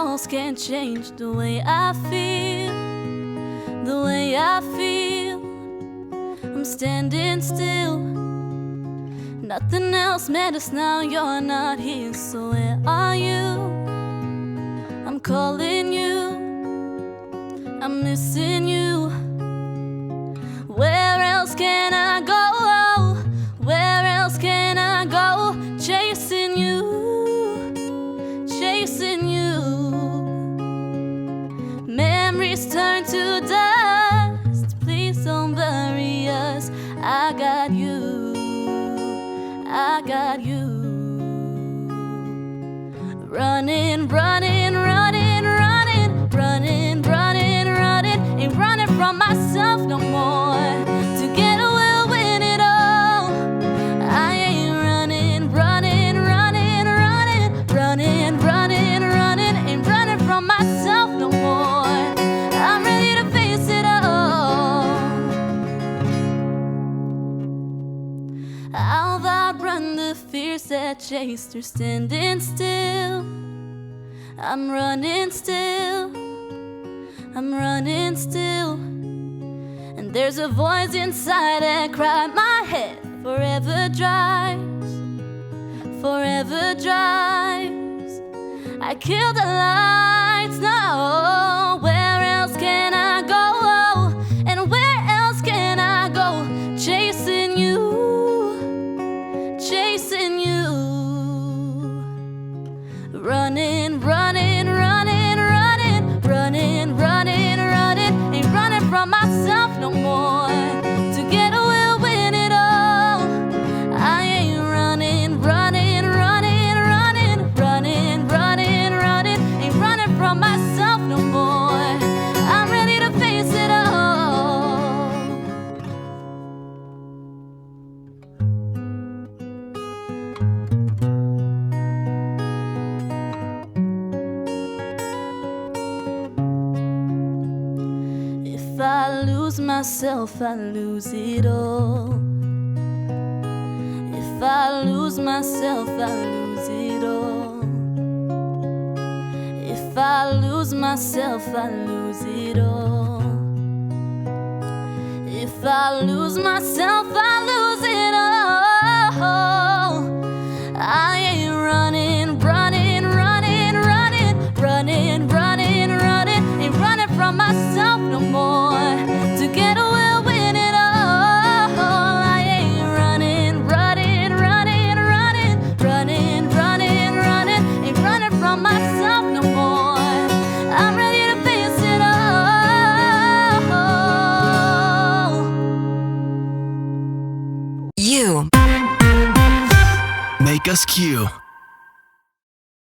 walls can't change the way I feel, the way I feel. I'm standing still. Nothing else matters now, you're not here. So where are you? I'm calling you, I'm missing you. Where else can I go? Where else can I go? Chasing you, chasing you. Memories turn to dust, please don't bury us. I got you, I got you. Running, running, running, running, running, running, running. Ain't running from myself no more. Together we'll win it all. I ain't running, running, running, running, running, running, running. Ain't running from myself no more. I'm ready to face it all. I'll outrun the fears that chased her, standing still. I'm running still, I'm running still. And there's a voice inside that cried, my head forever drives, forever drives. I killed the lights now. Where else can I go? And where else can I go? Chasing you, chasing you. Running, running, running, running, running, running, running. Ain't running from myself no more. Together we'll win it all. I ain't running, running, running, running, running, running, running. Ain't running from myself no more. I'm ready to face it all. If I lose myself, I lose it all. If I lose myself, I lose it all. If I lose myself, I lose it all. If I lose myself, I lose it all. I ain't running, running, running, running, running, running, running. Ain't running from myself no more. Together we'll win it all. I ain't running, running, running, running, running, running, running. Ain't running from myself no more. I'm ready to face it all. You make us Q.